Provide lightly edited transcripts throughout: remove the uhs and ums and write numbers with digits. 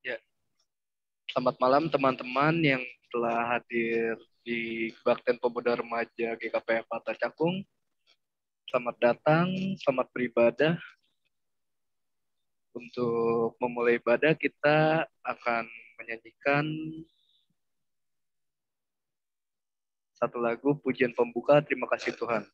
Ya, selamat malam teman-teman yang telah hadir di Kebaktian Pemuda Remaja GKPF Mata Cakung. Selamat datang, selamat beribadah. Untuk memulai ibadah kita akan menyanyikan satu lagu pujian pembuka, Terima Kasih Tuhan.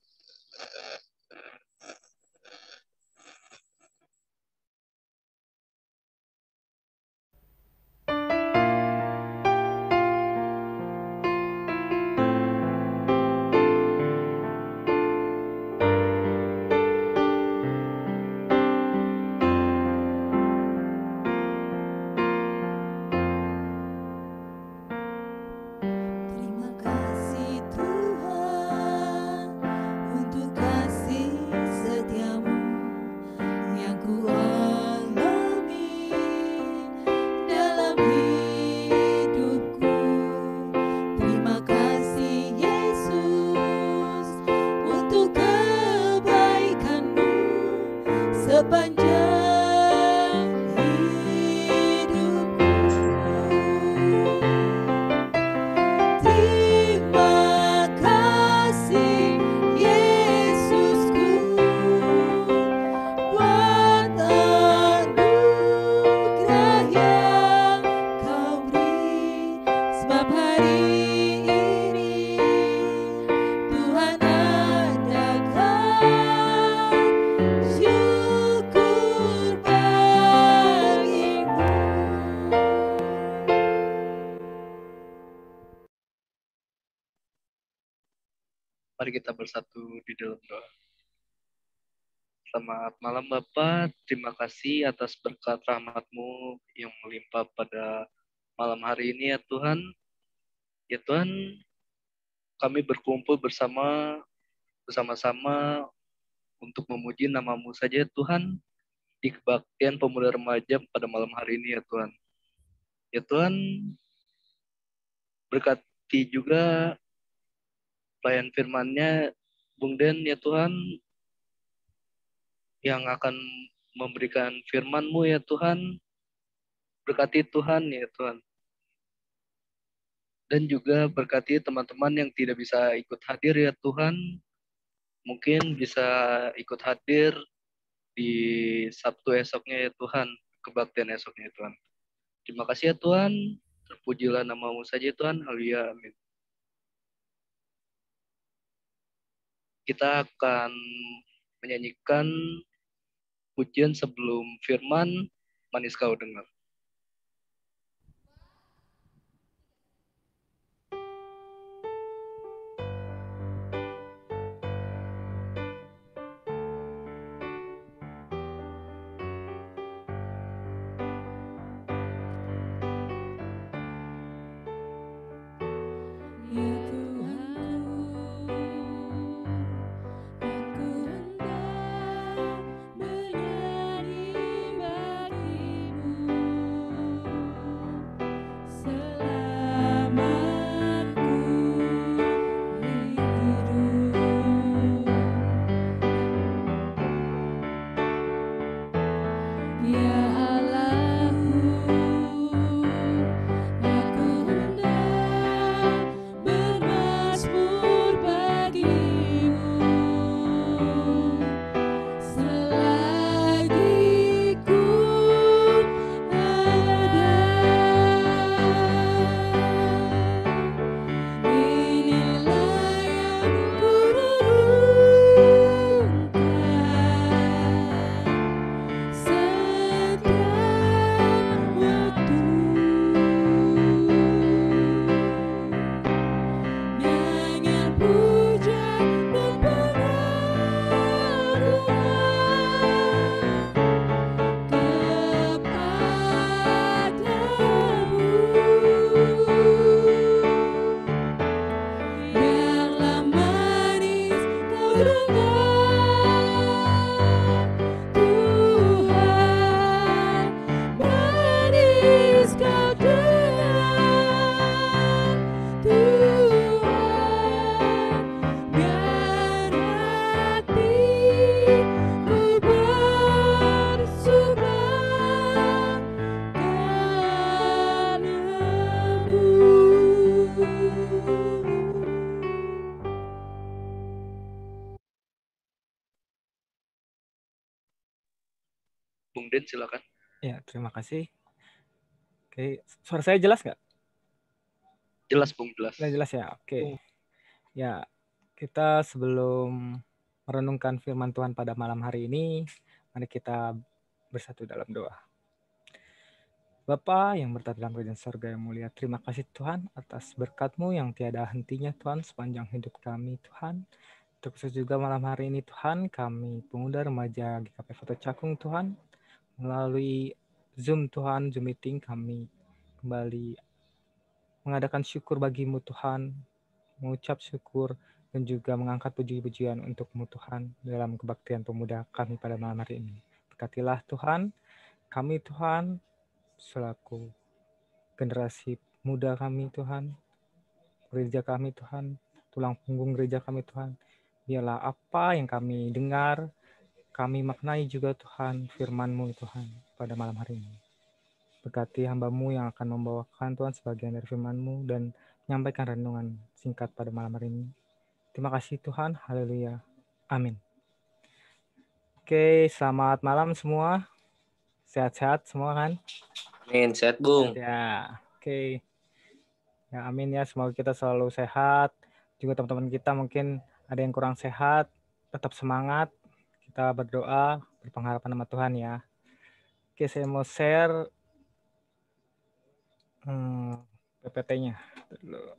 Mari kita bersatu di dalam doa. Selamat malam Bapak, terima kasih atas berkat rahmat-Mu yang melimpah pada malam hari ini ya Tuhan. Ya Tuhan, kami berkumpul bersama-sama untuk memuji nama-Mu saja Tuhan di Kebaktian Pemuda Remaja pada malam hari ini ya Tuhan. Ya Tuhan, berkati juga pelayan firman-Nya Bung Den ya Tuhan, yang akan memberikan firman-Mu ya Tuhan. Berkati Tuhan ya Tuhan. Dan juga berkati teman-teman yang tidak bisa ikut hadir ya Tuhan. Mungkin bisa ikut hadir di Sabtu esoknya ya Tuhan. Kebaktian esoknya ya Tuhan. Terima kasih ya Tuhan. Terpujilah nama-Mu saja Tuhan. Haleluya. Amin. Kita akan menyanyikan pujian sebelum firman, manis kau dengar. Bung Den silakan. Ya, terima kasih. Oke, suara saya jelas nggak? Jelas Bung, jelas. Jelas ya. Oke. Ya, kita sebelum merenungkan firman Tuhan pada malam hari ini, mari kita bersatu dalam doa. Bapa yang berada dalam kerajaan surga yang mulia, terima kasih Tuhan atas berkat-Mu yang tiada hentinya Tuhan sepanjang hidup kami Tuhan. Terkhusus juga malam hari ini Tuhan, kami pemuda remaja GKP Foto Cakung Tuhan, melalui Zoom Tuhan, Zoom meeting kami kembali mengadakan syukur bagi-Mu Tuhan, mengucap syukur dan juga mengangkat puji-pujian untuk-Mu Tuhan dalam kebaktian pemuda kami pada malam hari ini. Berkatilah Tuhan, kami Tuhan, selaku generasi muda kami Tuhan, gereja kami Tuhan, tulang punggung gereja kami Tuhan. Biarlah apa yang kami dengar, kami maknai juga Tuhan firman-Mu Tuhan pada malam hari ini. Berkati hamba-Mu yang akan membawakan Tuhan sebagian dari firman-Mu dan menyampaikan renungan singkat pada malam hari ini. Terima kasih Tuhan, haleluya, amin. Oke, selamat malam semua. Sehat-sehat semua kan? Amin, sehat Bung. Sehat ya, oke. Ya amin ya, semoga kita selalu sehat. Juga teman-teman kita mungkin ada yang kurang sehat, tetap semangat. Kita berdoa, berpengharapan sama Tuhan ya. Oke, saya mau share PPT-nya dulu.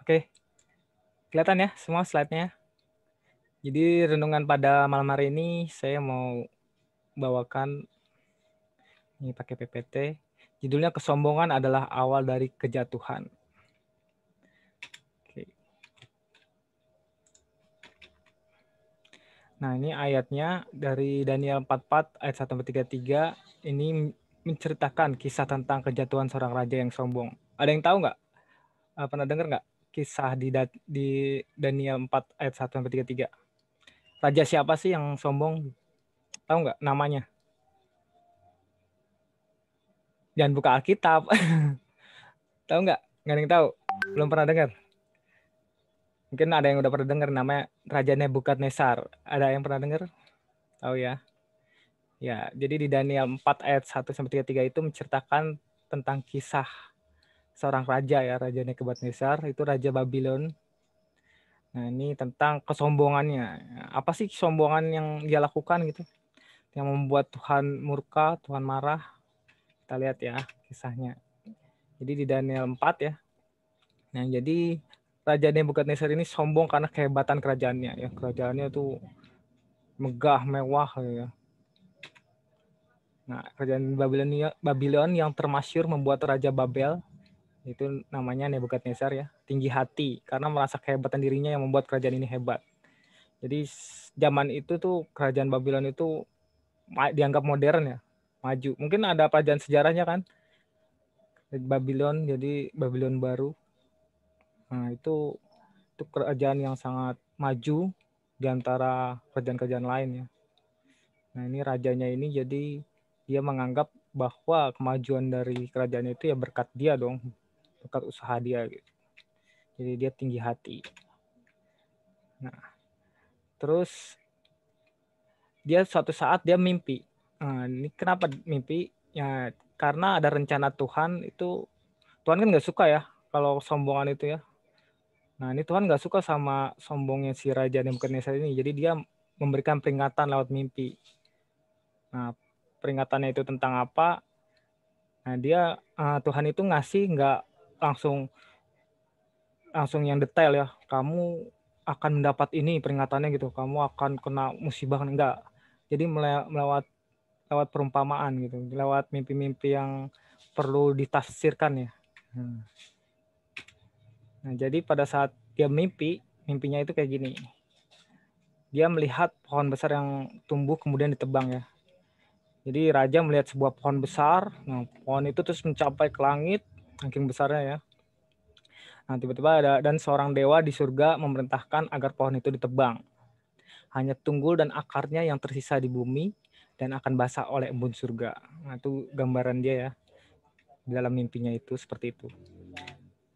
Oke, kelihatan ya semua slide-nya. Jadi renungan pada malam hari ini saya mau bawakan ini pakai PPT. Judulnya kesombongan adalah awal dari kejatuhan. Oke. Nah, ini ayatnya dari Daniel 44 ayat 1-33. Ini menceritakan kisah tentang kejatuhan seorang raja yang sombong. Ada yang tahu nggak? Pernah dengar nggak kisah di Daniel 4 ayat 1-33? Raja siapa sih yang sombong? Tahu nggak namanya? Jangan buka Alkitab. Tahu nggak? Nggak ada yang tahu. Belum pernah dengar. Mungkin ada yang udah pernah dengar namanya Raja Nebukadnezar. Ada yang pernah dengar? Tahu ya? Ya, jadi di Daniel 4 ayat 1-33 itu menceritakan tentang kisah seorang raja ya, Raja Nebukadnezar, itu Raja Babylon. Nah, ini tentang kesombongannya. Apa sih kesombongan yang dia lakukan gitu? Yang membuat Tuhan murka, Tuhan marah. Kita lihat ya kisahnya. Jadi di Daniel 4 ya. Nah, jadi Raja Nebukadnezar ini sombong karena kehebatan kerajaannya ya. Kerajaannya tuh megah, mewah ya. Nah, kerajaan Babylon yang termasyhur membuat Raja Babel itu namanya Nebukadnezar ya, tinggi hati karena merasa kehebatan dirinya yang membuat kerajaan ini hebat. Jadi zaman itu tuh kerajaan Babylon itu dianggap modern ya, maju. Mungkin ada pelajaran sejarahnya kan, Babylon jadi Babylon baru. Nah itu kerajaan yang sangat maju di antara kerajaan-kerajaan lain ya. Nah ini rajanya ini jadi dia menganggap bahwa kemajuan dari kerajaan itu ya berkat dia dong, berkat usaha dia gitu. Jadi dia tinggi hati. Nah, terus dia suatu saat dia mimpi. Nah, ini kenapa mimpi? Ya karena ada rencana Tuhan itu. Tuhan kan nggak suka ya kalau sombongan itu ya. Nah ini Tuhan nggak suka sama sombongnya si Raja Nebukadnezar ini. Jadi dia memberikan peringatan lewat mimpi. Nah peringatannya itu tentang apa? Nah dia Tuhan itu ngasih nggak langsung yang detail ya. Kamu akan mendapat ini peringatannya gitu. Kamu akan kena musibah enggak. Jadi lewat perumpamaan gitu, lewat mimpi-mimpi yang perlu ditafsirkan ya. Nah jadi pada saat dia mimpinya itu kayak gini. Dia melihat pohon besar yang tumbuh kemudian ditebang ya. Jadi raja melihat sebuah pohon besar. Nah pohon itu terus mencapai ke langit, saking besarnya ya. Nah, tiba-tiba ada dan seorang dewa di surga memerintahkan agar pohon itu ditebang. Hanya tunggul dan akarnya yang tersisa di bumi dan akan basah oleh embun surga. Nah, itu gambaran dia ya. Di dalam mimpinya itu seperti itu.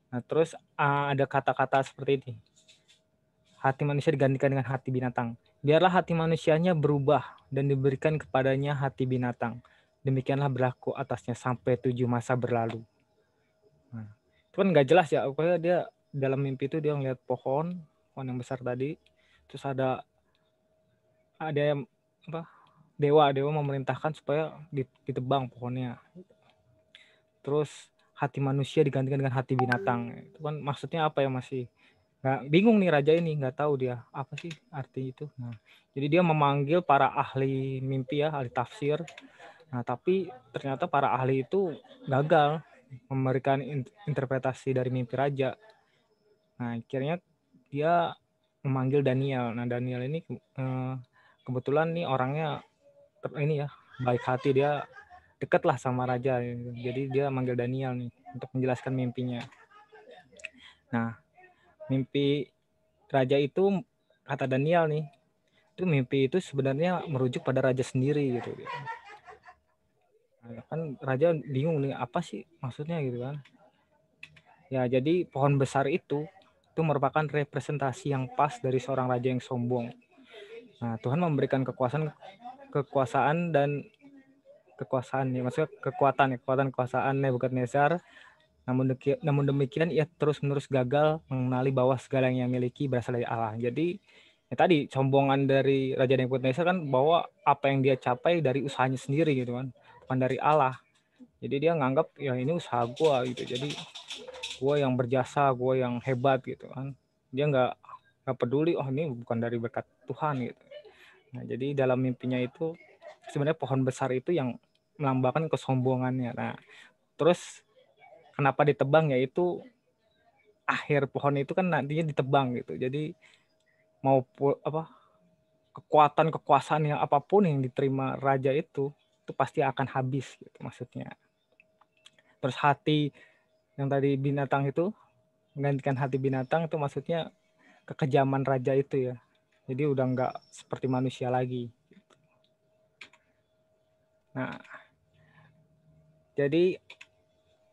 Nah, terus ada kata-kata seperti ini. Hati manusia digantikan dengan hati binatang. Biarlah hati manusianya berubah dan diberikan kepadanya hati binatang. Demikianlah berlaku atasnya sampai 7 masa berlalu. Nah, itu kan nggak jelas ya. Pokoknya dia dalam mimpi itu dia ngeliat pohon yang besar tadi. Terus ada yang dewa memerintahkan supaya ditebang pohonnya. Terus hati manusia digantikan dengan hati binatang. Itu kan maksudnya apa ya, masih bingung nih raja ini, nggak tahu dia apa sih arti itu. Nah, jadi dia memanggil para ahli mimpi ya, ahli tafsir. Nah, tapi ternyata para ahli itu gagal memberikan interpretasi dari mimpi raja. Nah, akhirnya dia memanggil Daniel. Nah, Daniel ini kebetulan nih orangnya ini ya, baik hati, dia dekat lah sama raja. Jadi dia manggil Daniel nih untuk menjelaskan mimpinya. Nah, mimpi raja itu kata Daniel nih, itu mimpi itu sebenarnya merujuk pada raja sendiri gitu. Nah, kan raja bingung nih apa sih maksudnya gitu kan. Ya, jadi pohon besar itu merupakan representasi yang pas dari seorang raja yang sombong. Nah, Tuhan memberikan kekuasaan dan kekuasaan ya, maksudnya kekuatan kekuasaan Nebukadnezar. Namun demikian ia terus-menerus gagal mengenali bahwa segala yang ia miliki berasal dari Allah. Jadi ya tadi sombongan dari Raja Nebukadnezar kan bahwa apa yang dia capai dari usahanya sendiri gitu kan, bukan dari Allah. Jadi dia nganggap ya ini usaha gua gitu. Jadi gua yang berjasa, gua yang hebat gitu kan. Dia nggak peduli ini bukan dari berkat Tuhan gitu. Nah, jadi dalam mimpinya itu sebenarnya pohon besar itu yang melambangkan kesombongannya. Nah, terus kenapa ditebang, yaitu akhir pohon itu kan nantinya ditebang gitu. Jadi mau kekuatan kekuasaan yang apapun yang diterima raja itu pasti akan habis gitu maksudnya. Terus hati yang tadi binatang itu menggantikan hati binatang itu maksudnya kekejaman raja itu ya. Jadi udah nggak seperti manusia lagi. Nah, jadi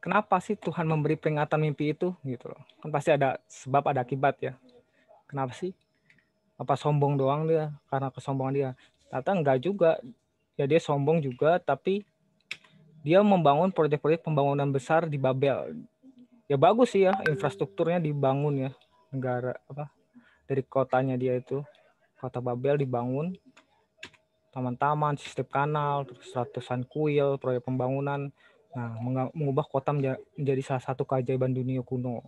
kenapa sih Tuhan memberi peringatan mimpi itu gitu loh? Kan pasti ada sebab, ada akibat ya. Kenapa sih? Apa sombong doang dia karena kesombongan dia? Ternyata enggak juga. Ya dia sombong juga, tapi dia membangun proyek-proyek pembangunan besar di Babel. Ya bagus sih ya, infrastrukturnya dibangun ya. Negara dari kotanya dia itu, kota Babel dibangun, taman-taman, sistem kanal, terus ratusan kuil, proyek pembangunan. Nah, mengubah kota menjadi salah satu keajaiban dunia kuno.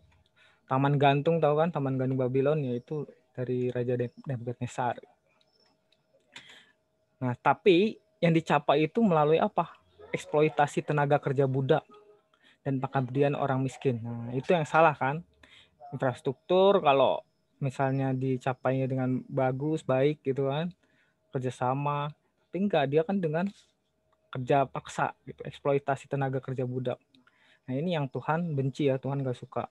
Taman gantung, tahu kan, taman gantung Babylon, yaitu dari Raja Nebukadnezar. Nah, tapi yang dicapai itu melalui apa? Eksploitasi tenaga kerja budak dan pengabdian orang miskin. Nah, itu yang salah kan? Infrastruktur kalau misalnya dicapainya dengan bagus, baik gitu kan, kerjasama. Tapi enggak, dia kan dengan kerja paksa gitu, eksploitasi tenaga kerja budak. Nah, ini yang Tuhan benci ya, Tuhan enggak suka.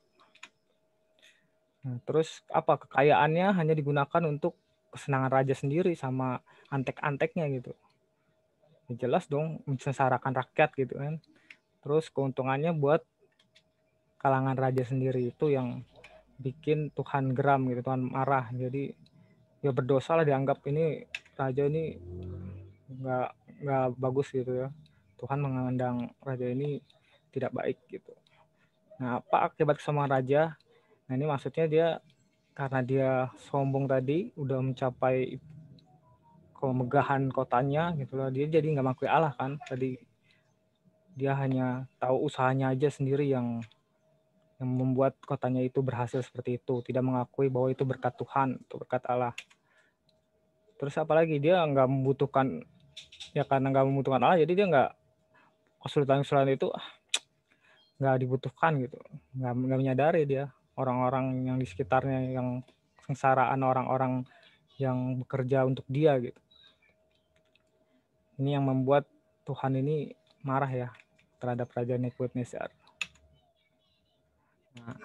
Nah, terus kekayaannya hanya digunakan untuk kesenangan raja sendiri sama antek-anteknya gitu. Ya jelas dong mensesarakan rakyat gitu kan. Terus keuntungannya buat kalangan raja sendiri, itu yang bikin Tuhan geram gitu, Tuhan marah. Jadi ya berdosa lah, dianggap ini raja ini nggak bagus gitu ya. Tuhan memandang raja ini tidak baik gitu. Nah, apa akibat kesombongan raja? Nah, ini maksudnya dia karena dia sombong tadi, udah mencapai kemegahan kotanya gitu lah, dia jadi nggak mengakui Allah kan. Tadi dia hanya tahu usahanya aja sendiri yang membuat kotanya itu berhasil seperti itu, tidak mengakui bahwa itu berkat Tuhan, itu berkat Allah. Terus apalagi dia nggak membutuhkan, ya karena nggak membutuhkan Allah, jadi dia nggak, kesulitan-kesulitan itu nggak dibutuhkan gitu, nggak menyadari dia orang-orang yang di sekitarnya yang sengsaraan, orang-orang yang bekerja untuk dia gitu. Ini yang membuat Tuhan ini marah ya terhadap Raja Nebukadnezar. Nah,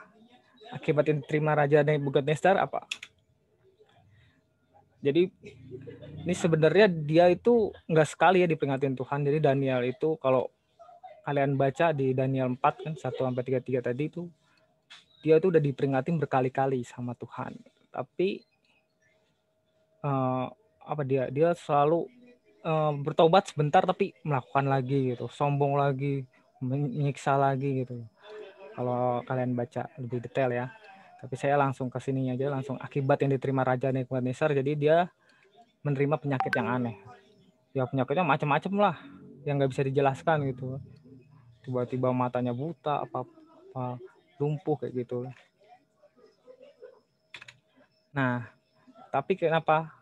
akibat yang diterima Raja Nebukadnezar apa? Jadi ini sebenarnya dia itu nggak sekali ya diperingatin Tuhan. Jadi Daniel itu kalau kalian baca di Daniel 4 kan 1-33 tadi itu dia tuh udah diperingatin berkali-kali sama Tuhan. Tapi apa dia selalu bertobat sebentar tapi melakukan lagi gitu, sombong lagi, menyiksa lagi gitu. Kalau kalian baca lebih detail ya. Tapi saya langsung ke sini aja, langsung akibat yang diterima Raja Nebukadnezar. Jadi dia menerima penyakit yang aneh. Ya penyakitnya macam-macam lah, yang nggak bisa dijelaskan gitu. Tiba-tiba matanya buta, apa lumpuh kayak gitu. Nah, tapi kenapa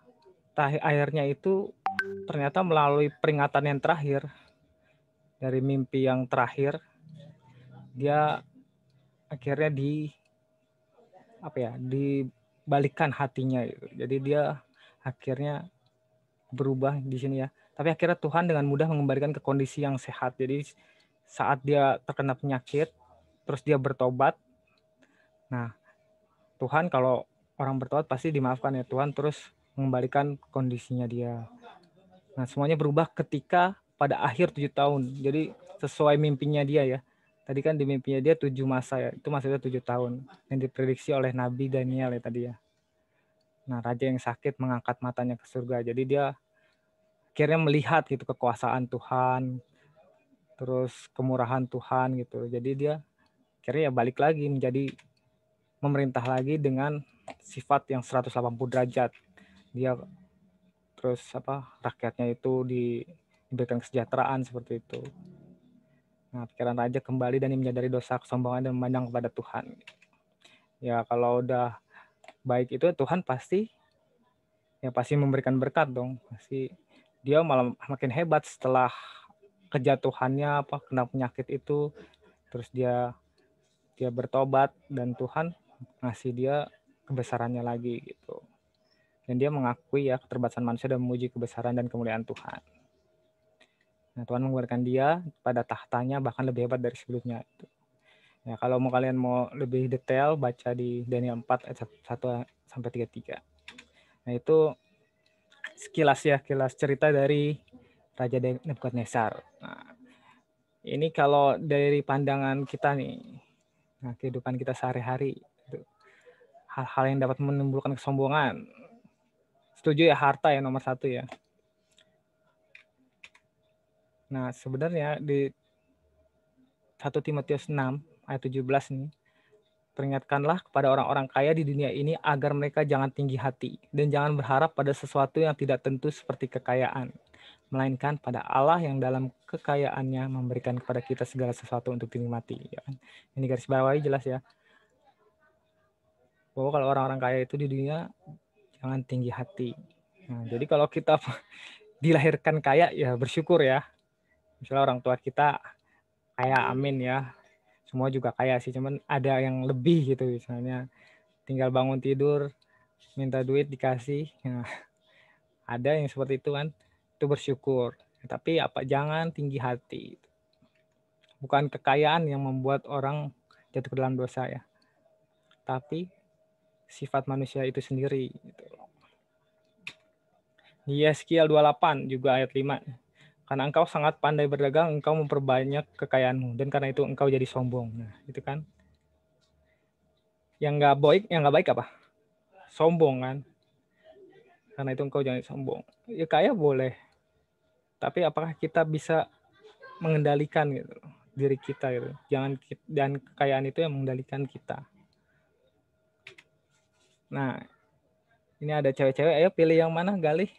akhirnya itu ternyata melalui peringatan yang terakhir dari mimpi yang terakhir dia akhirnya dibalikkan hatinya gitu. Jadi dia akhirnya berubah di sini ya. Tapi akhirnya Tuhan dengan mudah mengembalikan ke kondisi yang sehat. Jadi saat dia terkena penyakit terus dia bertobat. Nah, Tuhan kalau orang bertobat pasti dimaafkan ya, Tuhan terus mengembalikan kondisinya dia. Nah, semuanya berubah ketika pada akhir 7 tahun. Jadi sesuai mimpinya dia ya. Tadi kan di mimpinya dia 7 masa ya. Itu maksudnya 7 tahun yang diprediksi oleh Nabi Daniel ya tadi ya. Nah, raja yang sakit mengangkat matanya ke surga. Jadi dia akhirnya melihat gitu kekuasaan Tuhan, terus kemurahan Tuhan gitu. Jadi dia akhirnya ya balik lagi menjadi memerintah lagi dengan sifat yang 180 derajat. Dia terus rakyatnya itu diberikan kesejahteraan seperti itu. Nah, pikiran raja kembali dan menyadari dosa kesombongan dan memandang kepada Tuhan. Ya kalau udah baik itu Tuhan pasti memberikan berkat dong. Pasti dia malah makin hebat setelah kejatuhannya kena penyakit itu, terus dia bertobat dan Tuhan ngasih dia kebesarannya lagi gitu. Dan dia mengakui ya keterbatasan manusia dan memuji kebesaran dan kemuliaan Tuhan. Nah, Tuhan mengeluarkan dia pada tahtanya bahkan lebih hebat dari sebelumnya. Ya, kalau kalian mau lebih detail baca di Daniel 4 ayat 1-33. Nah, itu sekilas cerita dari Raja Nebukadnezar. Nah, ini kalau dari pandangan kita nih, nah, kehidupan kita sehari-hari, hal-hal yang dapat menimbulkan kesombongan. Setuju ya, harta ya nomor 1 ya. Nah, sebenarnya di 1 Timotius 6 ayat 17 nih, peringatkanlah kepada orang-orang kaya di dunia ini agar mereka jangan tinggi hati dan jangan berharap pada sesuatu yang tidak tentu seperti kekayaan, melainkan pada Allah yang dalam kekayaannya memberikan kepada kita segala sesuatu untuk dinikmati. Ya kan? Ini garis bawahi jelas ya, bahwa kalau orang-orang kaya itu di dunia jangan tinggi hati. Nah, jadi kalau kita dilahirkan kaya ya bersyukur ya. Misalnya orang tua kita kaya, amin ya. Semua juga kaya sih, cuman ada yang lebih gitu. Misalnya tinggal bangun tidur, minta duit dikasih. Nah, ada yang seperti itu kan, itu bersyukur. Tapi jangan tinggi hati. Bukan kekayaan yang membuat orang jatuh ke dalam dosa ya. Tapi sifat manusia itu sendiri. Gitu. Di Yeskiel 28 juga ayat 5. Karena engkau sangat pandai berdagang, engkau memperbanyak kekayaanmu. Dan karena itu engkau jadi sombong. Nah, itu kan. Yang nggak baik apa? Sombong kan. Karena itu engkau jangan sombong. Ya kaya boleh. Tapi apakah kita bisa mengendalikan gitu diri kita gitu. Dan kekayaan itu yang mengendalikan kita. Nah, ini ada cewek-cewek, ayo pilih yang mana, Galih?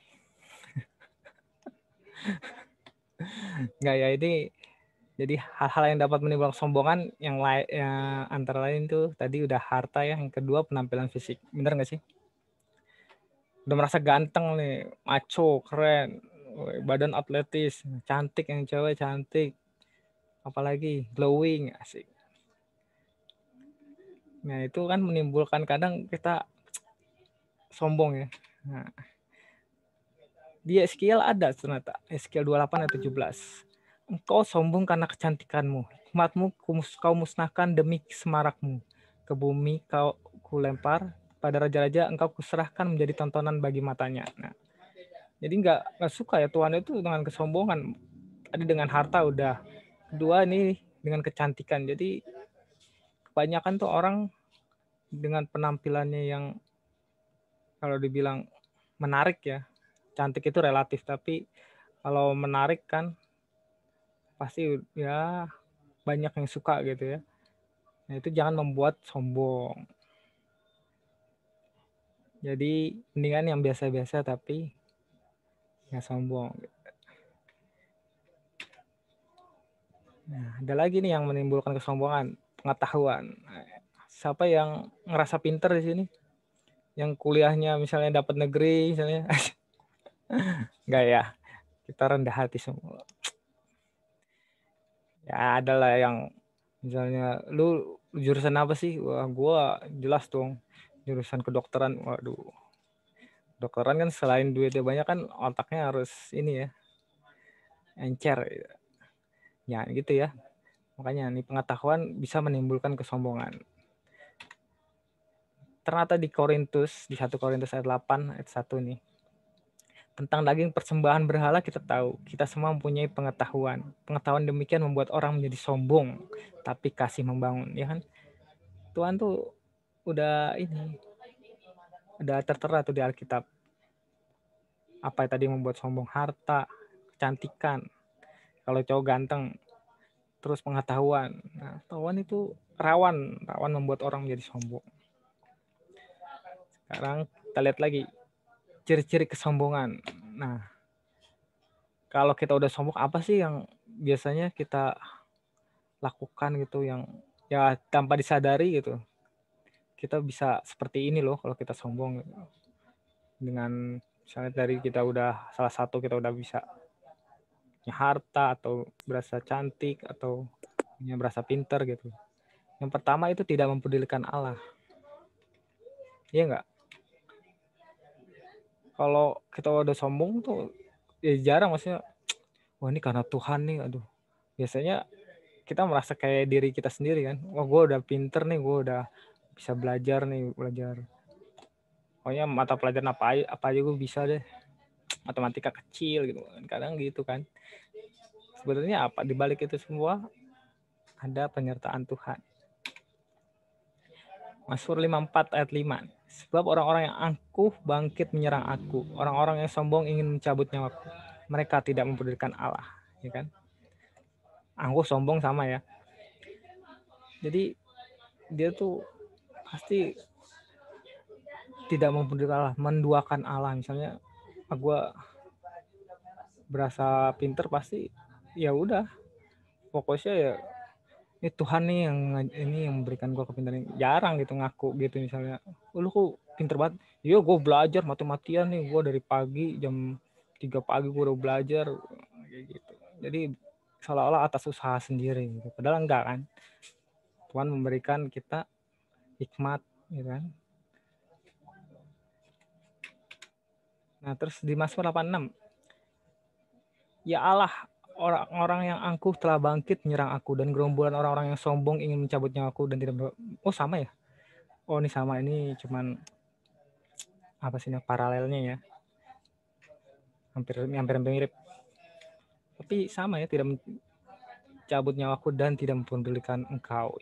Enggak ya, ini jadi hal-hal yang dapat menimbulkan kesombongan yang antara lain tuh tadi udah harta ya, yang kedua penampilan fisik. Bener nggak sih? Udah merasa ganteng nih, maco, keren, badan atletis, cantik yang cewek cantik, apalagi glowing, asik. Nah itu kan menimbulkan kadang kita sombong ya. Nah, di Yeskiel ada ternyata, Yeskiel 28 ayat 17. Engkau sombong karena kecantikanmu, hikmatmu kau musnahkan demi semarakmu. ke bumi kau kulempar, pada raja-raja engkau kuserahkan menjadi tontonan bagi matanya. Nah, jadi nggak suka ya Tuhan itu dengan kesombongan. Tadi dengan harta udah. Kedua ini dengan kecantikan. Jadi kebanyakan tuh orang dengan penampilannya yang kalau dibilang menarik ya, cantik itu relatif, tapi kalau menarik kan pasti ya banyak yang suka gitu ya. Nah, itu jangan membuat sombong. Jadi mendingan yang biasa-biasa tapi nggak sombong. Nah, ada lagi nih yang menimbulkan kesombongan, pengetahuan. Siapa yang ngerasa pinter di sini? Yang kuliahnya misalnya dapat negeri misalnya. Enggak ya. Kita rendah hati semua. Ya adalah yang misalnya lu jurusan apa sih? Wah, gua jelas dong jurusan kedokteran. Waduh. Kedokteran kan selain duitnya banyak kan otaknya harus ini ya, encer. Ya gitu ya. Makanya nih pengetahuan bisa menimbulkan kesombongan. Ternyata di Korintus, di 1 Korintus ayat 8 ayat 1 nih. Tentang daging persembahan berhala kita tahu, kita semua mempunyai pengetahuan. Pengetahuan demikian membuat orang menjadi sombong, tapi kasih membangun, ya kan? Tuhan tuh udah ini, udah tertera tuh di Alkitab. Apa yang tadi membuat sombong? Harta, kecantikan. Kalau cowok ganteng, terus pengetahuan. Nah, pengetahuan itu rawan membuat orang menjadi sombong. Sekarang kita lihat lagi ciri-ciri kesombongan. Nah, kalau kita udah sombong apa sih yang biasanya kita lakukan gitu yang ya tanpa disadari gitu. Kita bisa seperti ini loh kalau kita sombong gitu. Dengan misalnya dari kita udah salah satu kita udah bisa punya harta atau berasa cantik atau punya berasa pinter gitu. Yang pertama itu tidak mempedulikan Allah. Iya enggak? Kalau kita udah sombong tuh ya jarang maksudnya wah ini karena Tuhan nih aduh. Biasanya kita merasa kayak diri kita sendiri kan. Wah gue udah pinter nih, gue udah bisa belajar nih, belajar. Pokoknya mata pelajaran apa aja gue bisa deh. Matematika kecil gitu kan. Kadang gitu kan. Sebenarnya apa di balik itu semua ada penyertaan Tuhan. Mazmur 54 ayat 5. Sebab orang-orang yang angkuh bangkit menyerang aku. Orang-orang yang sombong ingin mencabut nyawaku. Mereka tidak mempedulikan Allah, ya kan? Angkuh sombong sama ya. Jadi dia tuh pasti tidak mempedulikan Allah, menduakan Allah. Misalnya gue berasa pinter pasti ya udah pokoknya ya ini Tuhan nih yang memberikan gue kepintaran. Jarang gitu ngaku gitu misalnya lu kok pinter banget, iya gue belajar mati-matian nih, gue dari pagi jam 3 pagi gue udah belajar kayak gitu. Jadi seolah-olah atas usaha sendiri gitu. Padahal enggak kan, Tuhan memberikan kita hikmat gitu kan. Nah terus di Mazmur 86, ya Allah, orang-orang yang angkuh telah bangkit menyerang aku dan gerombolan orang-orang yang sombong ingin mencabut nyawaku dan tidak. Oh sama ya? Oh ini sama, ini cuman apa sih nih paralelnya ya? Hampir mirip. Tapi sama ya, tidak mencabut nyawaku dan tidak mempedulikan engkau.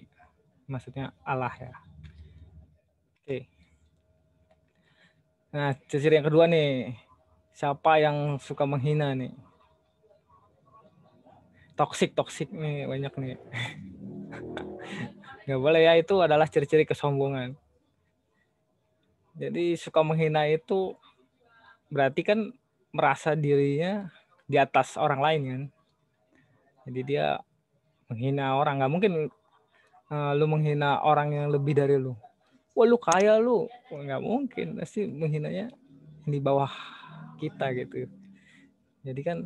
Maksudnya Allah ya. Oke. Nah, ciri yang kedua nih. Siapa yang suka menghina nih? Toksik nih banyak nih. Nggak boleh ya, itu adalah ciri-ciri kesombongan. Jadi suka menghina itu berarti kan merasa dirinya di atas orang lain kan. Jadi dia menghina orang. Nggak mungkin lu menghina orang yang lebih dari lu. Wah lu kaya lu. Wah, nggak mungkin. Pasti menghinanya di bawah kita gitu. Jadi kan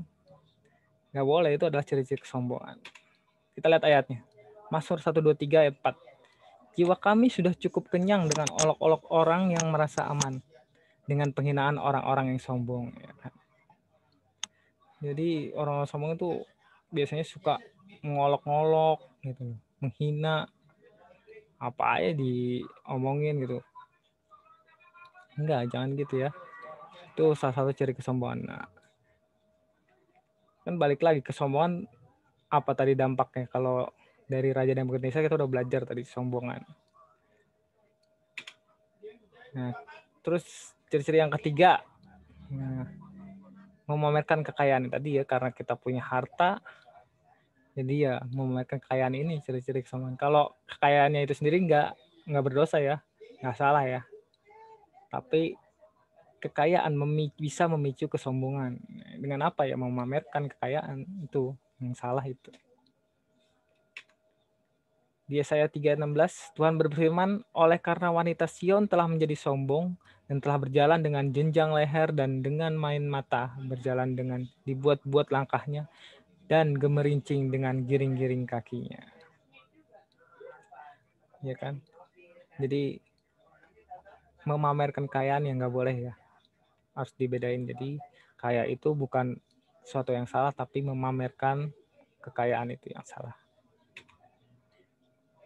nggak boleh, itu adalah ciri-ciri kesombongan. Kita lihat ayatnya. Mazmur 123 ayat 4. Jiwa kami sudah cukup kenyang dengan olok-olok orang yang merasa aman, dengan penghinaan orang-orang yang sombong. Jadi orang sombong itu biasanya suka ngolok-ngolok gitu, menghina apa aja diomongin gitu. Enggak, jangan gitu ya. Itu salah satu ciri kesombongan. Nah, kan balik lagi kesombongan apa tadi dampaknya? Kalau dari Raja Nebukadnezar kita udah belajar tadi kesombongan. Nah, terus ciri-ciri yang ketiga, nah, memamerkan kekayaan tadi ya, karena kita punya harta, jadi ya memamerkan kekayaan ini ciri-ciri kesombongan. Kalau kekayaannya itu sendiri nggak berdosa ya, nggak salah ya. Tapi kekayaan bisa memicu kesombongan. Dengan apa ya? Memamerkan kekayaan, itu yang salah itu. Di Yesaya 3:16, Tuhan berfirman, oleh karena wanita Sion telah menjadi sombong dan telah berjalan dengan jenjang leher dan dengan main mata, berjalan dengan dibuat-buat langkahnya dan gemerincing dengan giring-giring kakinya. Ya kan? Jadi memamerkan kekayaan yang nggak boleh ya. Harus dibedain. Jadi kaya itu bukan sesuatu yang salah, tapi memamerkan kekayaan itu yang salah.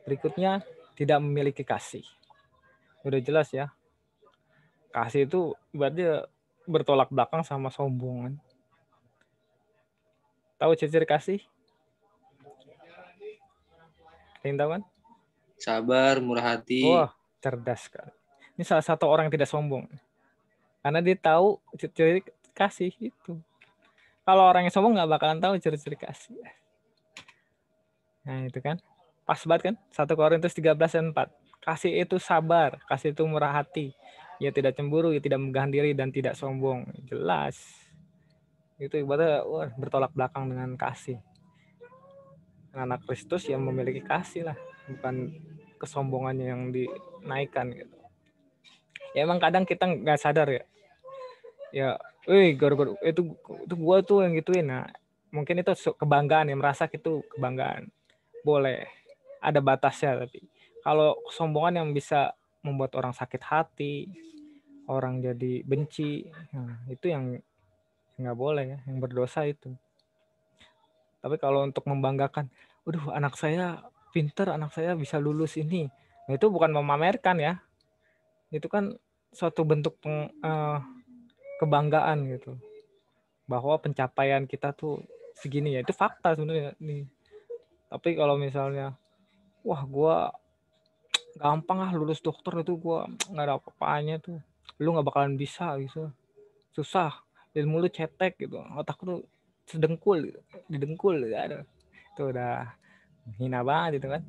Berikutnya, tidak memiliki kasih. Udah jelas ya. Kasih itu berarti bertolak belakang sama sombong kan. Tahu ciri-ciri kasih? Kalian tahu kan? Sabar, murah hati. Wah, cerdas sekali. Ini salah satu orang yang tidak sombong. Karena dia tahu ciri-ciri kasih itu. Kalau orang yang sombong nggak bakalan tahu ciri-ciri kasih. Nah itu kan. Pas banget kan? 1 Korintus 13:4. Kasih itu sabar, kasih itu murah hati. Ia tidak cemburu, ia tidak memegang diri, dan tidak sombong. Jelas. Itu ibaratnya bertolak belakang dengan kasih. Anak Kristus yang memiliki kasih lah. Bukan kesombongannya yang dinaikkan gitu. Ya emang kadang kita nggak sadar ya. Ya, gara-gara itu gua tuh yang gituin. Nah, mungkin itu kebanggaan ya, merasa itu kebanggaan. Boleh. Ada batasnya tapi kalau kesombongan yang bisa membuat orang sakit hati, orang jadi benci, nah, itu yang nggak boleh ya, yang berdosa itu. Tapi kalau untuk membanggakan, waduh anak saya pinter, anak saya bisa lulus ini, nah, itu bukan memamerkan ya, itu kan suatu bentuk kebanggaan gitu, bahwa pencapaian kita tuh segini ya, itu fakta sebenarnya nih. Tapi kalau misalnya, wah gua gampang lulus dokter itu, gua nggak ada apa-apanya tuh, lu nggak bakalan bisa gitu, susah, ilmu lu cetek gitu, otak lu sedengkul gitu, didengkul gitu. Aduh, itu udah hina banget itu kan.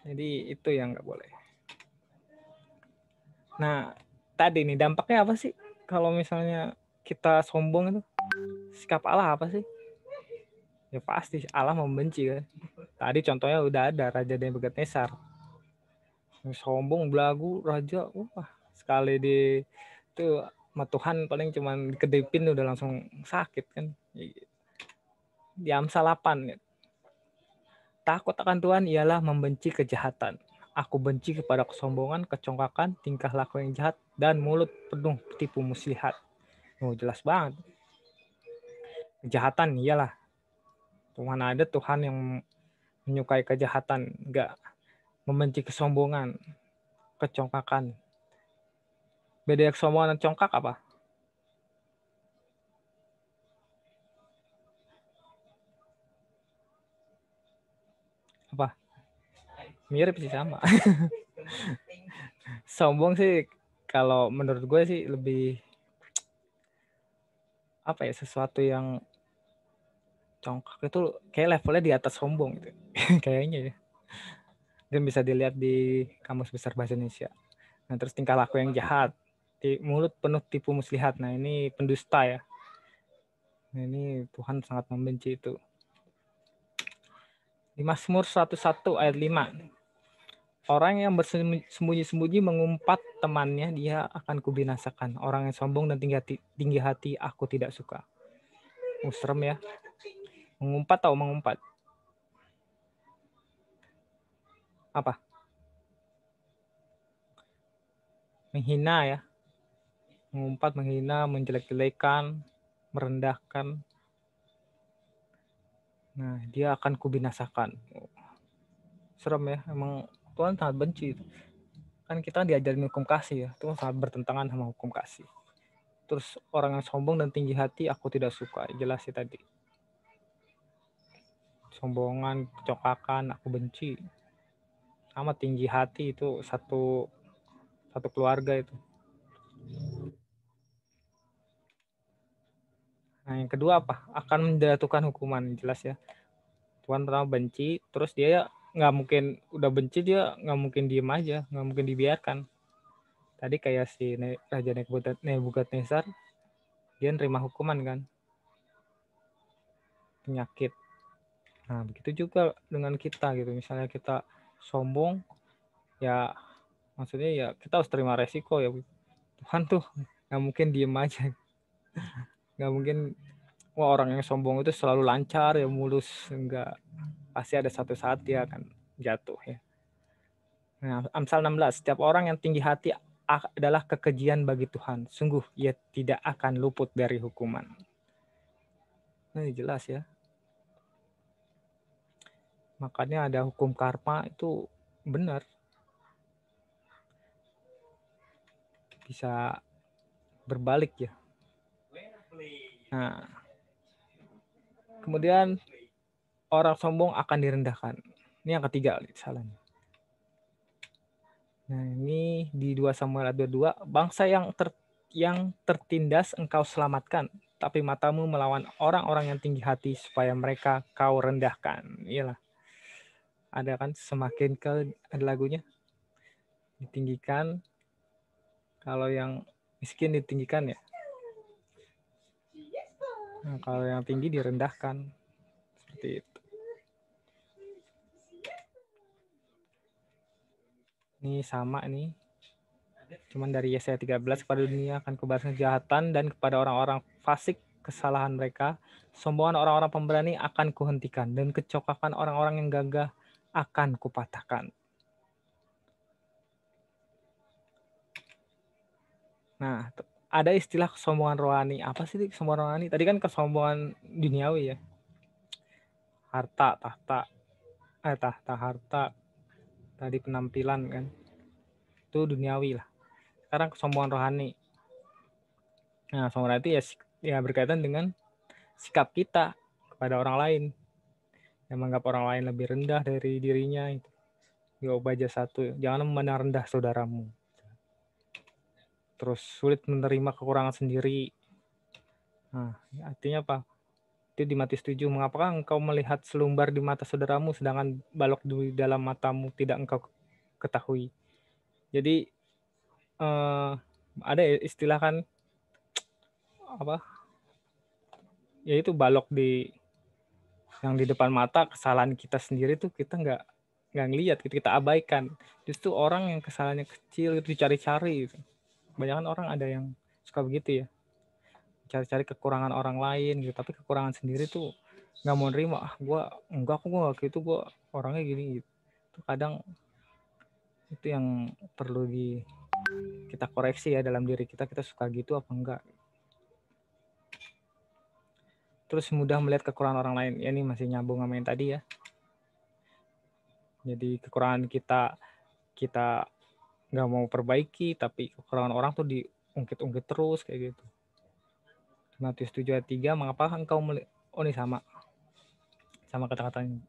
Jadi itu yang nggak boleh. Nah tadi nih dampaknya apa sih kalau misalnya kita sombong itu? Sikap Allah apa sih? Ya pasti Allah membenci kan. Tadi contohnya udah ada Raja Nebukadnezar, sombong belagu raja, wah sekali itu sama Tuhan paling cuman dikedipin udah langsung sakit kan. Di Amsal 8 ya. Takut akan Tuhan ialah membenci kejahatan. Aku benci kepada kesombongan, kecongkakan, tingkah laku yang jahat, dan mulut penuh tipu muslihat. Oh jelas banget. Kejahatan iyalah. Tuhan ada Tuhan yang menyukai kejahatan, enggak membenci kesombongan, kecongkakan. Beda kesombongan dan congkak apa? Apa? Mirip sih, sama. Sombong sih kalau menurut gue sih lebih apa ya, sesuatu yang congkak itu kayak levelnya di atas sombong gitu. Kayaknya ya. Dan bisa dilihat di Kamus Besar Bahasa Indonesia. Nah, terus tingkah laku yang jahat, di mulut penuh tipu muslihat. Nah, ini pendusta ya. Nah, ini Tuhan sangat membenci itu. Di Mazmur 101 ayat 5. Orang yang bersembunyi-sembunyi mengumpat temannya, dia akan kubinasakan. Orang yang sombong dan tinggi hati aku tidak suka. Serem ya. Mengumpat atau mengumpat? Apa? Menghina ya. Mengumpat, menghina, menjelek-jelekan, merendahkan. Nah, dia akan kubinasakan. Serem ya, emang Tuhan sangat benci. Kan kita diajarin hukum kasih ya, Tuhan sangat bertentangan sama hukum kasih. Terus orang yang sombong dan tinggi hati aku tidak suka, jelas sih tadi. Sombongan, kecokakan aku benci. Sama tinggi hati itu satu keluarga itu. Nah, yang kedua apa? Akan menjatuhkan hukuman, jelas ya. Tuhan pertama benci, terus dia nggak mungkin udah benci, dia nggak mungkin diem aja, nggak mungkin dibiarkan. Tadi kayak si Raja Nebukadnezar, dia nerima hukuman kan, penyakit. Nah, begitu juga dengan kita gitu. Misalnya kita sombong, ya maksudnya ya kita harus terima resiko ya. Tuhan tuh nggak mungkin diem aja, nggak mungkin wah orang yang sombong itu selalu lancar ya mulus, enggak, pasti ada satu saat dia akan jatuh ya. Nah, Amsal 16, setiap orang yang tinggi hati adalah kekejian bagi Tuhan, sungguh ia tidak akan luput dari hukuman. Nah, jelas ya, makanya ada hukum karma itu benar, bisa berbalik ya. Nah, kemudian orang sombong akan direndahkan. Ini yang ketiga salahnya. Nah, ini di 2 Samuel 22, bangsa yang tertindas engkau selamatkan, tapi matamu melawan orang-orang yang tinggi hati supaya mereka kau rendahkan. Iyalah. Ada kan semakin ada lagunya. Ditinggikan, kalau yang miskin ditinggikan ya. Nah, kalau yang tinggi direndahkan. Seperti itu. Ini sama nih. Cuman dari Yesaya 13, kepada dunia akan kubalas kejahatan dan kepada orang-orang fasik kesalahan mereka. Sombongan orang-orang pemberani akan kuhentikan dan kecokakan orang-orang yang gagah akan kupatahkan. Nah, ada istilah kesombongan rohani. Apa sih kesombongan rohani? Tadi kan kesombongan duniawi ya. Harta, harta. Tadi penampilan kan. Itu duniawi lah. Sekarang kesombongan rohani. Nah, sombongan itu ya berkaitan dengan sikap kita kepada orang lain. Yang menganggap orang lain lebih rendah dari dirinya. Yob aja 1. Jangan memandang rendah saudaramu. Terus sulit menerima kekurangan sendiri. Nah, artinya apa? Itu di Matius 7, mengapakah engkau melihat selumbar di mata saudaramu sedangkan balok di dalam matamu tidak engkau ketahui. Jadi ada istilah kan apa? Yaitu balok yang di depan mata, kesalahan kita sendiri tuh kita nggak ngelihat, kita abaikan. Justru orang yang kesalahannya kecil itu dicari-cari. Kebanyakan orang ada yang suka begitu ya, cari-cari kekurangan orang lain gitu, tapi kekurangan sendiri tuh nggak mau nerima. Gue nggak gitu, gue orangnya gini gitu. Itu kadang itu yang perlu kita koreksi ya dalam diri kita suka gitu apa enggak. Terus mudah melihat kekurangan orang lain. Ya, ini masih nyambung sama yang tadi ya. Jadi kekurangan kita nggak mau perbaiki, tapi kekurangan orang tuh diungkit-ungkit terus kayak gitu. Matius 7 ayat 3, mengapa engkau oh ini sama kata-katanya.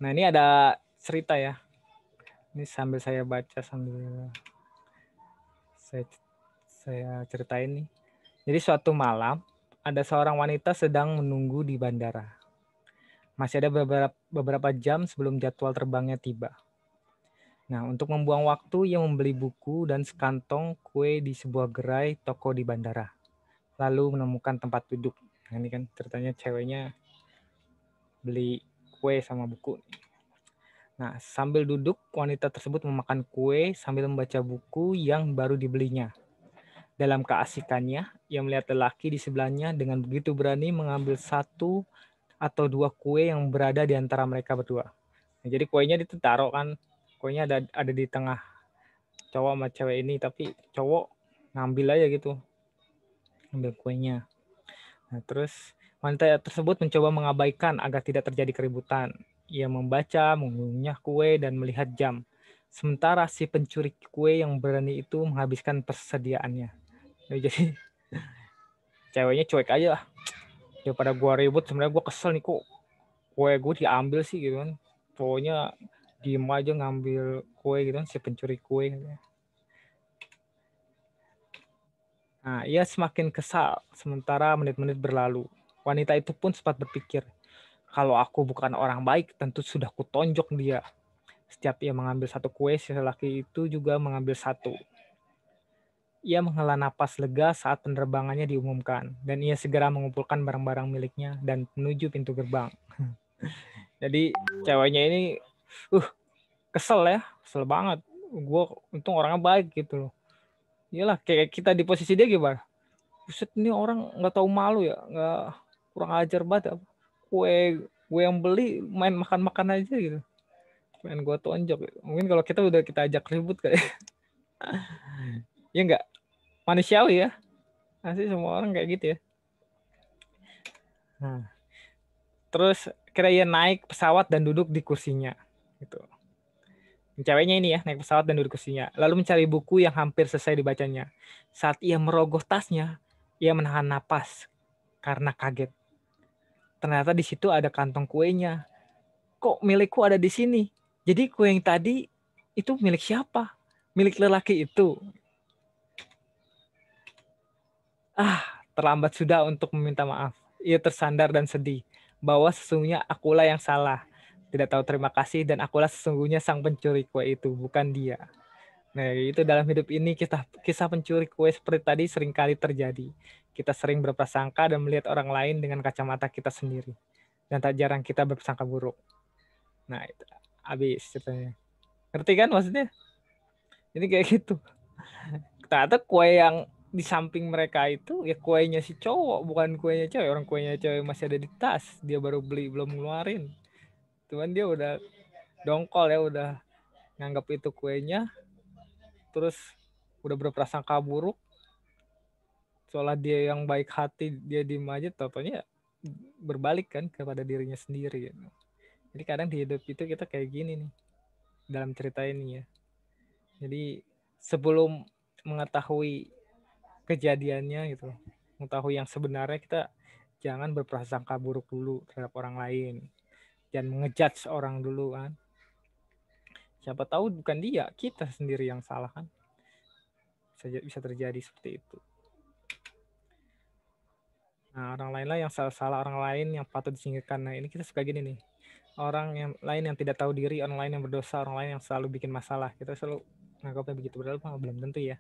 Nah, ini ada cerita ya. Ini sambil saya baca, sambil saya ceritain nih. Jadi suatu malam, ada seorang wanita sedang menunggu di bandara. Masih ada beberapa jam sebelum jadwal terbangnya tiba. Nah, untuk membuang waktu, ia membeli buku dan sekantong kue di sebuah gerai toko di bandara. Lalu menemukan tempat duduk. Nah, ini kan ceritanya ceweknya beli kue sama buku. Nah, sambil duduk, wanita tersebut memakan kue sambil membaca buku yang baru dibelinya. Dalam keasikannya, ia melihat lelaki di sebelahnya dengan begitu berani mengambil 1 atau 2 kue yang berada di antara mereka berdua. Nah, jadi kuenya ditaruh kan, kuenya ada di tengah cowok sama cewek ini, tapi cowok ngambil aja gitu, ambil kuenya. Nah, terus wanita tersebut mencoba mengabaikan agar tidak terjadi keributan. Ia membaca, mengunyah kue, dan melihat jam. Sementara si pencuri kue yang berani itu menghabiskan persediaannya. Jadi ceweknya cuek aja lah. Daripada gue ribut, sebenarnya gue kesel nih kok kue gue diambil sih gitu kan. Pokoknya diem aja ngambil kue gitu kan, si pencuri kue. Nah, ia semakin kesal sementara menit-menit berlalu. Wanita itu pun sempat berpikir, kalau aku bukan orang baik, tentu sudah kutonjok dia. Setiap ia mengambil satu kue, si lelaki itu juga mengambil satu. Ia menghela napas lega saat penerbangannya diumumkan, dan ia segera mengumpulkan barang-barang miliknya dan menuju pintu gerbang. Jadi ceweknya ini kesel banget. Gue untung orangnya baik gitu loh. Iyalah kayak kita di posisi dia gimana? Buset, ini orang nggak tahu malu ya, nggak, kurang ajar banget. Gue yang beli main makan-makan aja gitu. Main gue tonjok. Gitu. Mungkin kalau kita ajak ribut kayak, ya nggak manusiawi ya. Pasti semua orang kayak gitu ya. Nah, terus kira ia naik pesawat dan duduk di kursinya. Gitu. Ceweknya ini ya, naik pesawat dan duduk kursinya. Lalu mencari buku yang hampir selesai dibacanya. Saat ia merogoh tasnya, ia menahan napas karena kaget. Ternyata di situ ada kantong kuenya. Kok milikku ada di sini? Jadi kue yang tadi itu milik siapa? Milik lelaki itu. Terlambat sudah untuk meminta maaf. Ia tersandar dan sedih bahwa sesungguhnya akulah yang salah. Tidak tahu terima kasih dan akulah sesungguhnya sang pencuri kue itu, bukan dia. Nah, itu dalam hidup ini kisah pencuri kue seperti tadi seringkali terjadi. Kita sering berprasangka dan melihat orang lain dengan kacamata kita sendiri. Dan tak jarang kita berprasangka buruk. Nah, itu habis ceritanya. Ngerti kan maksudnya? Ini kayak gitu. Ternyata kue yang di samping mereka itu ya kuenya si cowok, bukan kuenya cewek. Orang kuenya cewek masih ada di tas. Dia baru beli, belum ngeluarin. Cuman dia udah dongkol ya, udah nganggap itu kuenya. Terus udah berprasangka buruk. Soalnya dia yang baik hati, dia diem aja. Totonya berbalik kan kepada dirinya sendiri. Gitu. Jadi kadang di hidup itu kita kayak gini nih. Dalam cerita ini ya. Jadi sebelum mengetahui kejadiannya gitu, mengetahui yang sebenarnya, kita jangan berprasangka buruk dulu terhadap orang lain, jangan mengejudge orang dulu kan. Siapa tahu bukan dia, kita sendiri yang salah kan. Bisa terjadi seperti itu. Nah, orang lain lah yang salah, orang lain yang patut disingkirkan. Nah, ini kita suka gini nih. Orang yang lain yang tidak tahu diri, orang lain yang berdosa, orang lain yang selalu bikin masalah. Kita selalu menganggapnya begitu, padahal belum tentu ya.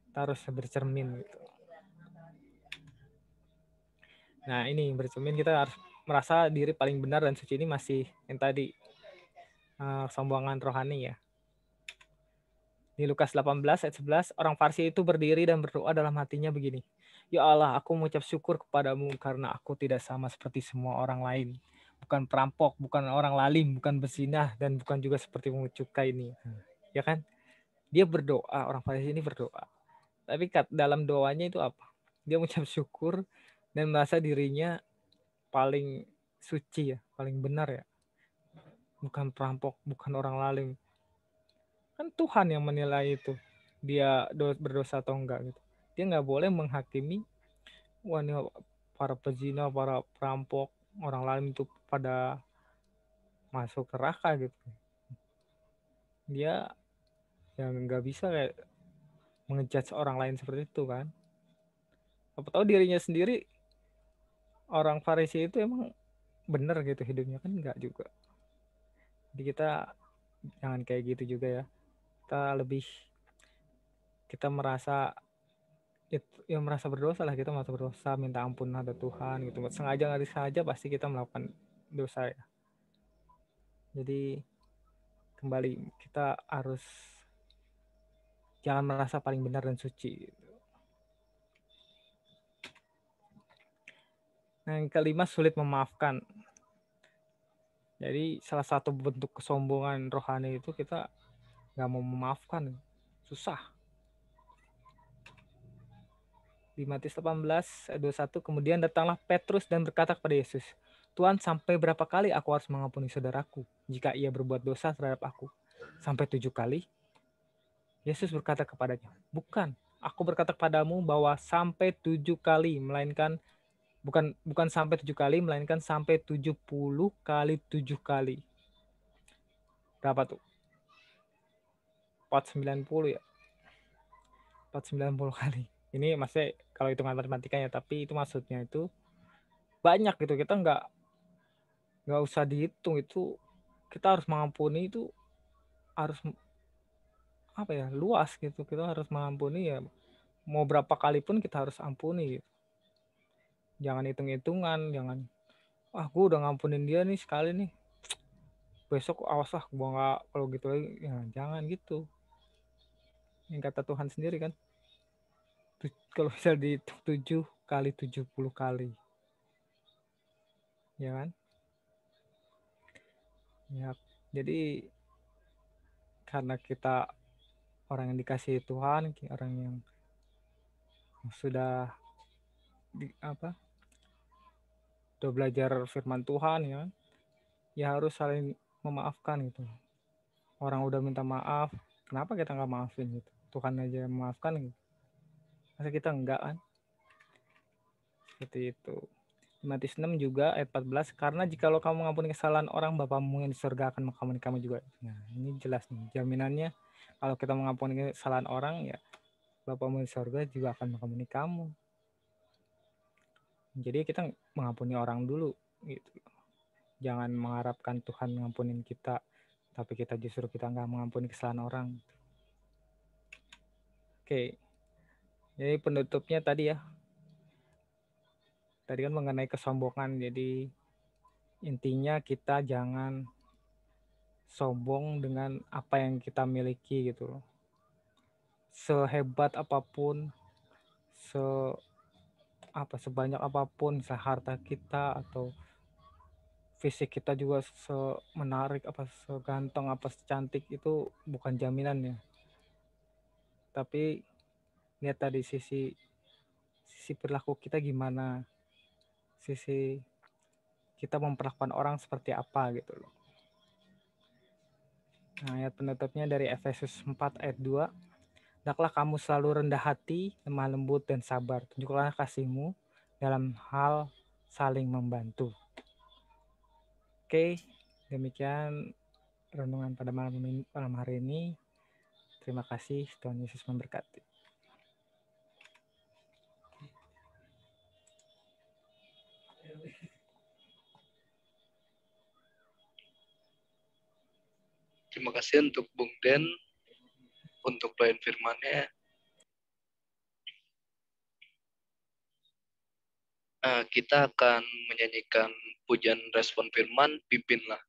Kita harus bercermin gitu. Nah, ini bercermin, kita harus merasa diri paling benar dan suci. Ini masih yang tadi sombongan rohani ya. Di Lukas 18 ayat 11, orang Farisi itu berdiri dan berdoa dalam hatinya begini. Ya Allah, aku mengucap syukur kepadamu karena aku tidak sama seperti semua orang lain. Bukan perampok, bukan orang lalim, bukan berzinah, dan bukan juga seperti pemungut cukai ini. Ya kan? Dia berdoa, orang Farisi ini berdoa. Tapi dalam doanya itu apa? Dia mengucap syukur dan merasa dirinya paling suci ya, paling benar ya. Bukan perampok, bukan orang lalim. Kan Tuhan yang menilai itu, dia berdosa atau enggak gitu. Dia nggak boleh menghakimi, wah ini para pezina, para perampok, orang lain itu pada masuk neraka gitu. Dia yang nggak bisa kayak mengejudge orang lain seperti itu kan. Apa tahu dirinya sendiri, orang Farisi itu emang benar gitu hidupnya, kan enggak juga. Jadi kita jangan kayak gitu juga ya. Kita merasa yang merasa berdosa lah, kita merasa berdosa, minta ampun ada Tuhan gitu. Sengaja nggak disengaja pasti kita melakukan dosa ya. Jadi kembali kita harus jangan merasa paling benar dan suci. Nah, yang kelima, sulit memaafkan. Jadi salah satu bentuk kesombongan rohani itu kita nggak mau memaafkan, susah. Di Matius 18 ayat 21, kemudian datanglah Petrus dan berkata kepada Yesus, Tuhan, sampai berapa kali aku harus mengampuni saudaraku jika ia berbuat dosa terhadap aku? Sampai 7 kali? Yesus berkata kepadanya, bukan. Aku berkata kepadamu bahwa sampai 7 kali, melainkan bukan sampai 7 kali, melainkan sampai 70 kali 7 kali. Berapa tuh? 490 ya? 490 kali. Ini maksudnya kalau hitungan matematikanya, tapi itu maksudnya itu banyak gitu. Kita nggak usah dihitung, itu kita harus mengampuni, itu harus apa ya, luas gitu. Kita harus mengampuni ya, mau berapa kali pun kita harus ampuni gitu. Jangan hitung-hitungan, jangan gue udah ngampunin dia nih sekali nih, besok awas lah gue nggak, kalau gitu lagi ya jangan gitu. Yang kata Tuhan sendiri kan, kalau bisa dihitung 7 kali 70 kali, ya kan ya. Jadi karena kita orang yang dikasihi Tuhan, orang yang sudah udah belajar firman Tuhan, ya kan, ya harus saling memaafkan gitu. Orang udah minta maaf, kenapa kita nggak maafin gitu? Tuhan aja yang memaafkan gitu, masa kita enggak kan? Seperti itu. Matius 6 juga ayat 14, karena jikalau kamu mengampuni kesalahan orang, Bapamu yang di surga akan mengampuni kamu juga. Nah, ini jelas nih jaminannya, kalau kita mengampuni kesalahan orang, ya Bapamu di surga juga akan mengampuni kamu. Jadi kita mengampuni orang dulu gitu. Jangan mengharapkan Tuhan mengampunin kita, tapi kita justru kita nggak mengampuni kesalahan orang. Oke, jadi penutupnya tadi ya. Tadi kan mengenai kesombongan, jadi intinya kita jangan sombong dengan apa yang kita miliki gitu. Sehebat apapun, sebanyak apapun, harta kita atau fisik kita juga semenarik apa, seganteng apa, secantik, itu bukan jaminan ya. Tapi lihat tadi sisi perilaku kita gimana, sisi kita memperlakukan orang seperti apa gitu loh. Nah, ayat penutupnya dari Efesus 4 ayat 2. Hendaklah kamu selalu rendah hati, lemah lembut dan sabar. Tunjuklah kasihmu dalam hal saling membantu. Oke, demikian renungan pada malam hari ini. Terima kasih, Tuhan Yesus memberkati. Terima kasih untuk Bung Den untuk bahan firman-Nya. Kita akan menyanyikan pujian respon firman, pimpinlah.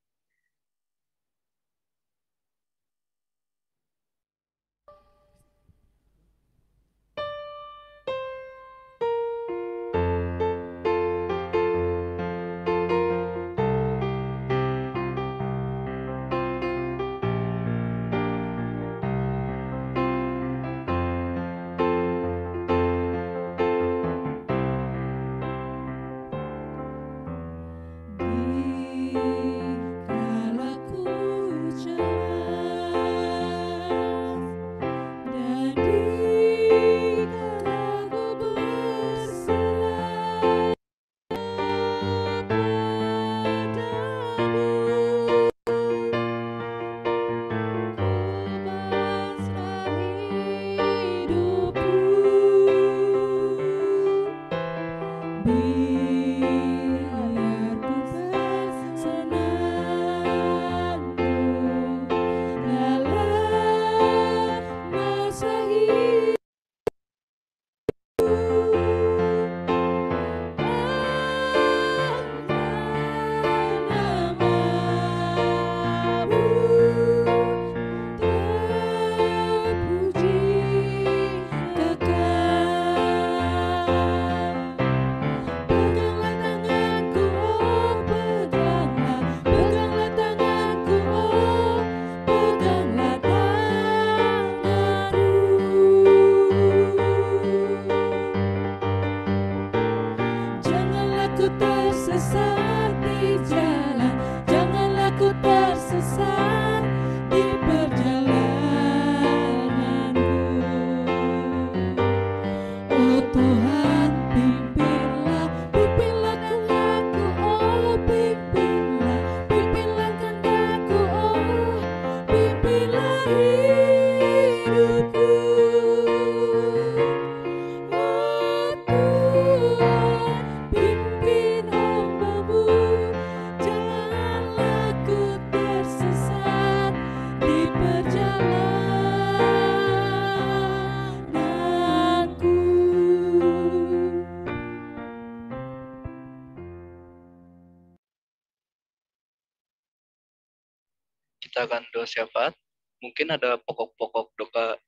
kita akan doa syafaat. Mungkin ada pokok-pokok doa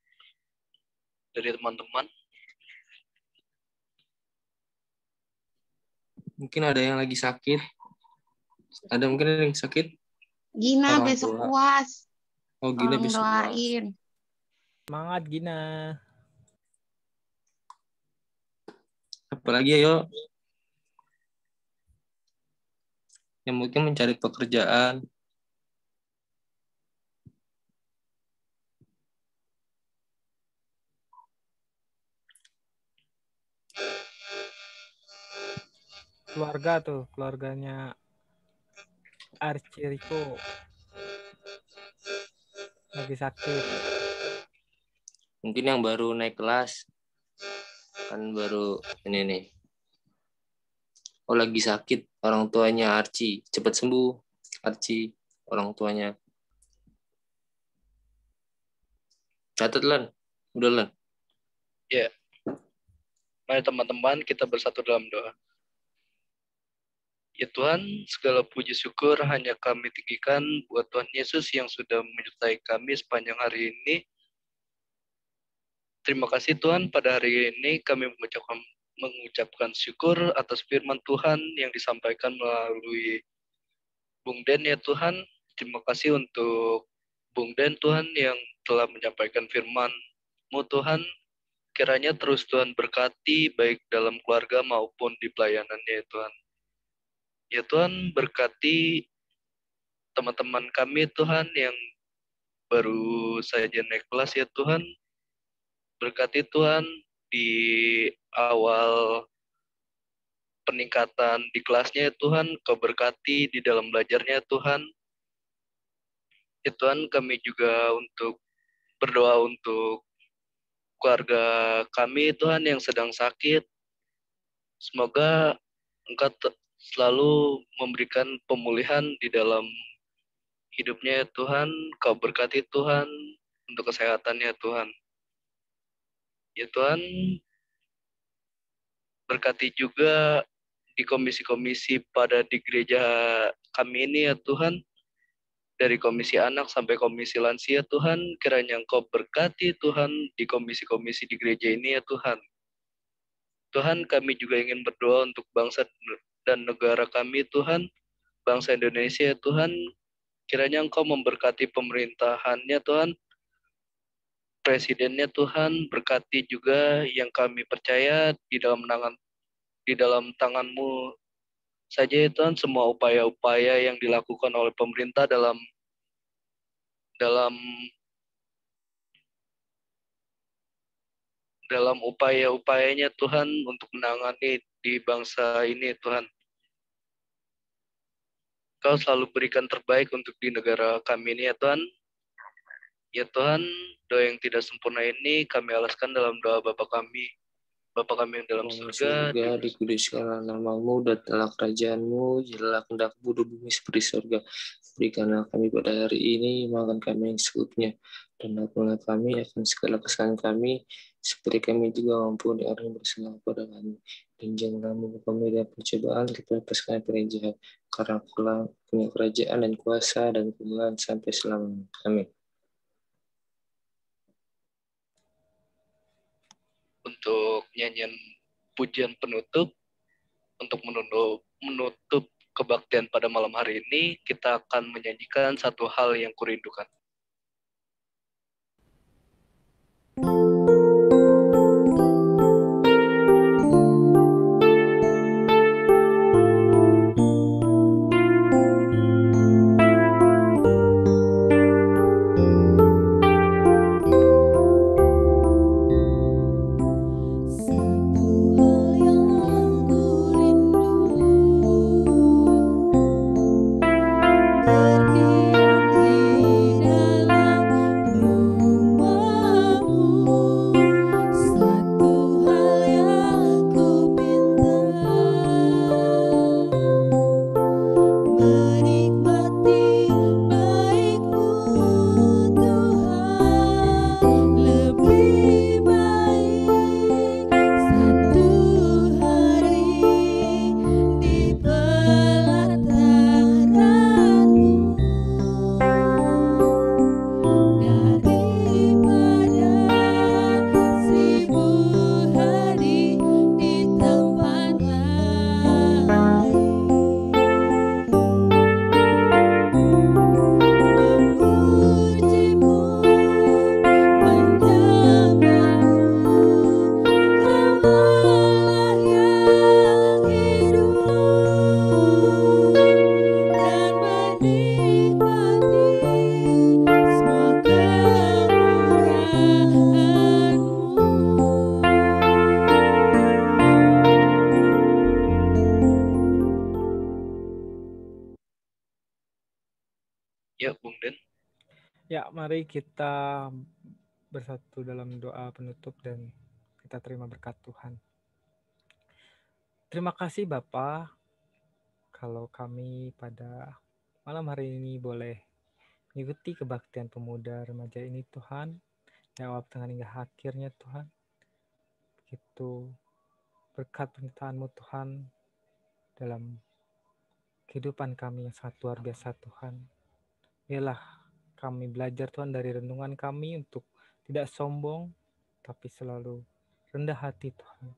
dari teman-teman. Mungkin ada yang lagi sakit. Ada mungkin ada yang sakit. Gina Orang besok tua. UAS. Oh, Gina Tolong besok. doain. Semangat Gina. Apalagi ayo. Yang mungkin mencari pekerjaan. Keluarga tuh, keluarganya Archie Rico lagi sakit. Mungkin yang baru naik kelas. Kan baru ini nih. Oh, lagi sakit orang tuanya Archie. Cepat sembuh Archie, orang tuanya. Catat Lan. Udah Lan. Ya. Mari teman-teman kita bersatu dalam doa. Ya Tuhan, segala puji syukur hanya kami tinggikan buat Tuhan Yesus yang sudah menyertai kami sepanjang hari ini. Terima kasih Tuhan, pada hari ini kami mengucapkan syukur atas firman Tuhan yang disampaikan melalui Bung Den ya Tuhan. Terima kasih untuk Bung Den Tuhan yang telah menyampaikan firman-Mu Tuhan. Kiranya terus Tuhan berkati baik dalam keluarga maupun di pelayanannya ya Tuhan. Ya Tuhan, berkati teman-teman kami Tuhan yang baru saja naik kelas ya Tuhan. Berkati Tuhan di awal peningkatan di kelasnya ya Tuhan. Kau berkati di dalam belajarnya ya Tuhan. Ya Tuhan, kami juga berdoa untuk keluarga kami Tuhan yang sedang sakit. Semoga Engkau selalu memberikan pemulihan di dalam hidupnya ya Tuhan. Kau berkati Tuhan untuk kesehatannya Tuhan. Ya Tuhan, berkati juga di komisi-komisi pada di gereja kami ini ya Tuhan. Dari komisi anak sampai komisi lansia Tuhan, kiranya Engkau berkati Tuhan di komisi-komisi di gereja ini ya Tuhan. Tuhan, kami juga ingin berdoa untuk bangsa dan negara kami Tuhan, bangsa Indonesia ya Tuhan. Kiranya Engkau memberkati pemerintahannya Tuhan, presidennya Tuhan, berkati juga yang kami percaya di dalam tangan-Mu saja ya Tuhan, semua upaya-upaya yang dilakukan oleh pemerintah dalam upaya-upayanya Tuhan untuk menangani di bangsa ini Tuhan. Kau selalu berikan terbaik untuk di negara kami ini ya Tuhan. Ya Tuhan, doa yang tidak sempurna ini kami alaskan dalam doa Bapa kami yang dalam surga, dikuduskanlah nama-Mu, datanglah kerajaan-Mu, jadilah kehendak-Mu di bumi seperti surga. Berikanlah kami pada hari ini makan kami yang secukupnya, dan ampunilah kami akan segala kesalahan kami, seperti kami juga mengampuni orang yang bersalah kepada kami. Dan janganlah membawa kami dalam percobaan, tapi lepaskan kami dari jahat, karena Engkau punya kerajaan dan kuasa dan kemuliaan sampai selamanya. Amin. Untuk nyanyian pujian penutup, untuk menutup kebaktian pada malam hari ini, kita akan menyanyikan satu hal yang kurindukan. Berdiam di Mari kita bersatu dalam doa penutup dan kita terima berkat Tuhan. Terima kasih Bapa, kalau kami pada malam hari ini boleh mengikuti kebaktian pemuda remaja ini Tuhan, dari awal tengah hingga akhirnya Tuhan. Begitu berkat penyertaan-Mu Tuhan dalam kehidupan kami yang sangat luar biasa Tuhan. Biarlah kami belajar Tuhan dari renungan kami untuk tidak sombong, tapi selalu rendah hati Tuhan.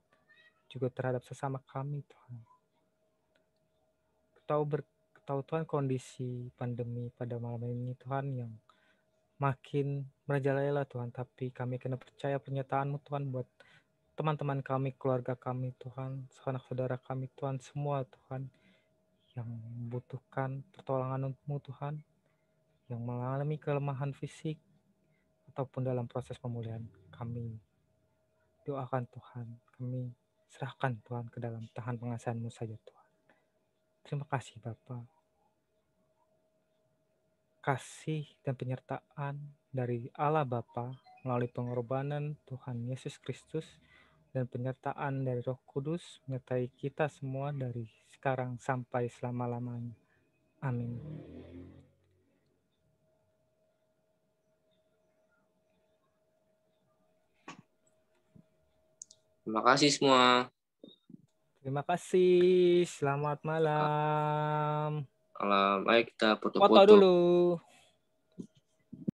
Juga terhadap sesama kami Tuhan. Tahu Tuhan kondisi pandemi pada malam ini Tuhan yang makin merajalela Tuhan. Tapi kami kena percaya pernyataan-Mu Tuhan buat teman-teman kami, keluarga kami Tuhan, sanak saudara kami Tuhan, semua Tuhan yang membutuhkan pertolongan-Mu Tuhan, yang mengalami kelemahan fisik ataupun dalam proses pemulihan. Kami doakan Tuhan, kami serahkan Tuhan ke dalam tangan pengasihan-Mu saja Tuhan. Terima kasih Bapa. Kasih dan penyertaan dari Allah Bapa melalui pengorbanan Tuhan Yesus Kristus dan penyertaan dari Roh Kudus menyertai kita semua dari sekarang sampai selama-lamanya. Amin. Terima kasih semua. Terima kasih. Selamat malam. Malam. Ayo kita Foto foto-foto. dulu.